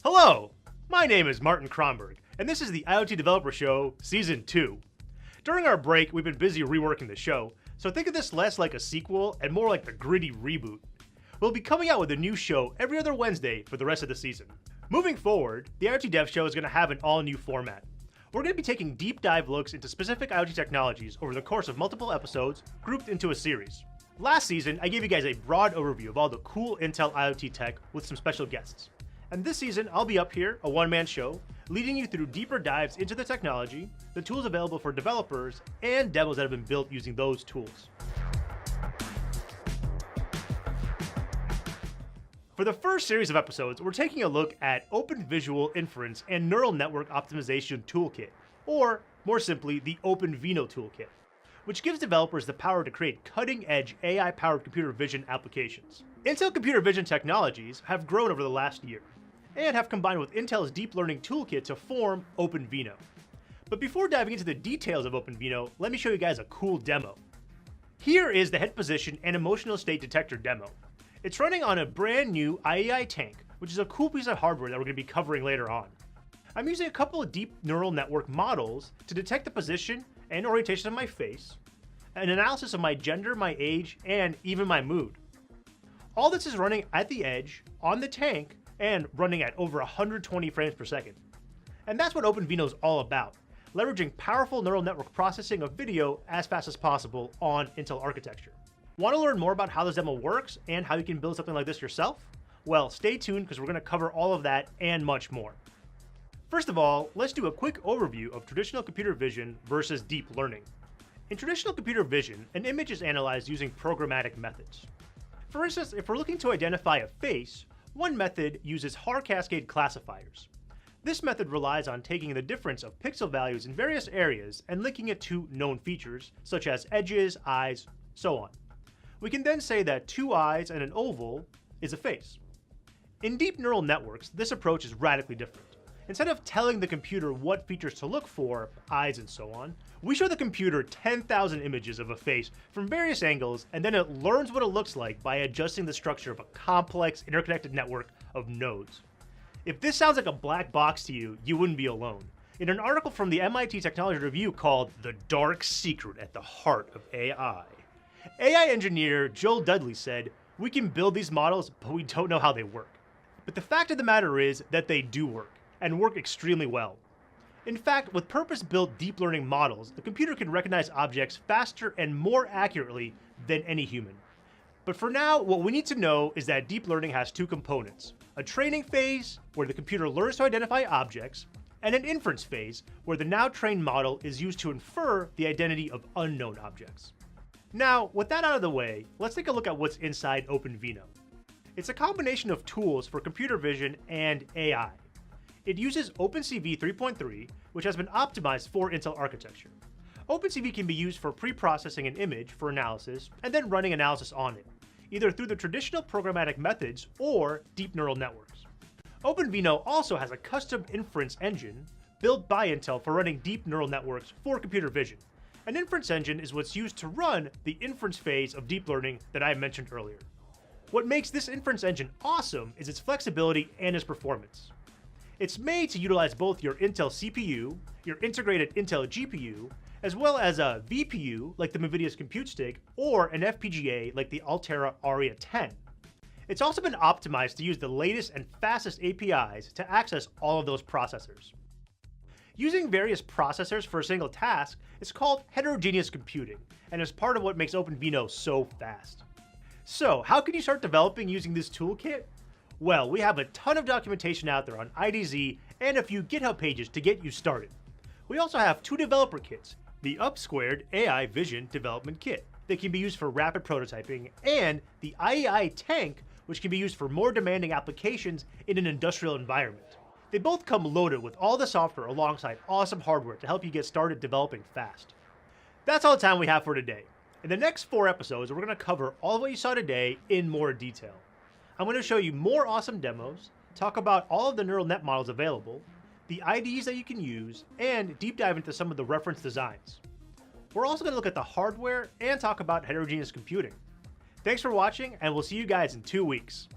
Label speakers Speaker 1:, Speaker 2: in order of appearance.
Speaker 1: Hello, my name is Martin Kronberg, and this is the IoT Developer Show Season 2. During our break, we've been busy reworking the show, so think of this less like a sequel and more like the gritty reboot. We'll be coming out with a new show every other Wednesday for the rest of the season. Moving forward, the IoT Dev Show is going to have an all-new format. We're going to be taking deep dive looks into specific IoT technologies over the course of multiple episodes, grouped into a series. Last season, I gave you guys a broad overview of all the cool Intel IoT tech with some special guests. And this season, I'll be up here, a one-man show, leading you through deeper dives into the technology, the tools available for developers, and demos that have been built using those tools. For the first series of episodes, we're taking a look at OpenVisual Inference and Neural Network Optimization Toolkit, or more simply, the OpenVINO Toolkit, which gives developers the power to create cutting-edge AI-powered computer vision applications. Intel computer vision technologies have grown over the last year, and have combined with Intel's deep learning toolkit to form OpenVINO. But before diving into the details of OpenVINO, let me show you guys a cool demo. Here is the head position and emotional state detector demo. It's running on a brand new IEI tank, which is a cool piece of hardware that we're going to be covering later on. I'm using a couple of deep neural network models to detect the position and orientation of my face, an analysis of my gender, my age, and even my mood. All this is running at the edge, on the tank, and running at over 120 frames per second. And that's what OpenVINO is all about, leveraging powerful neural network processing of video as fast as possible on Intel architecture. Want to learn more about how this demo works and how you can build something like this yourself? Well, stay tuned because we're going to cover all of that and much more. First of all, let's do a quick overview of traditional computer vision versus deep learning. In traditional computer vision, an image is analyzed using programmatic methods. For instance, if we're looking to identify a face, one method uses Haar cascade classifiers. This method relies on taking the difference of pixel values in various areas and linking it to known features, such as edges, eyes, so on. We can then say that two eyes and an oval is a face. In deep neural networks, this approach is radically different. Instead of telling the computer what features to look for, eyes and so on, we show the computer 10,000 images of a face from various angles, and then it learns what it looks like by adjusting the structure of a complex interconnected network of nodes. If this sounds like a black box to you, you wouldn't be alone. In an article from the MIT Technology Review called "The Dark Secret at the Heart of AI," AI engineer Joel Dudley said, "We can build these models, but we don't know how they work." But the fact of the matter is that they do work, and work extremely well. In fact, with purpose-built deep learning models, the computer can recognize objects faster and more accurately than any human. But for now, what we need to know is that deep learning has two components: a training phase, where the computer learns to identify objects, and an inference phase, where the now trained model is used to infer the identity of unknown objects. Now, with that out of the way, let's take a look at what's inside OpenVINO. It's a combination of tools for computer vision and AI. It uses OpenCV 3.3, which has been optimized for Intel architecture. OpenCV can be used for pre-processing an image for analysis and then running analysis on it, either through the traditional programmatic methods or deep neural networks. OpenVINO also has a custom inference engine built by Intel for running deep neural networks for computer vision. An inference engine is what's used to run the inference phase of deep learning that I mentioned earlier. What makes this inference engine awesome is its flexibility and its performance. It's made to utilize both your Intel CPU, your integrated Intel GPU, as well as a VPU like the NVIDIA's Compute Stick or an FPGA like the Altera Aria 10. It's also been optimized to use the latest and fastest APIs to access all of those processors. Using various processors for a single task is called Heterogeneous Computing, and is part of what makes OpenVINO so fast. So, how can you start developing using this toolkit? Well, we have a ton of documentation out there on IDZ and a few GitHub pages to get you started. We also have two developer kits, the Up-Squared AI Vision Development Kit that can be used for rapid prototyping, and the IEI Tank, which can be used for more demanding applications in an industrial environment. They both come loaded with all the software alongside awesome hardware to help you get started developing fast. That's all the time we have for today. In the next 4 episodes, we're going to cover all of what you saw today in more detail. I'm going to show you more awesome demos, talk about all of the neural net models available, the IDEs that you can use, and deep dive into some of the reference designs. We're also going to look at the hardware and talk about heterogeneous computing. Thanks for watching, and we'll see you guys in 2 weeks.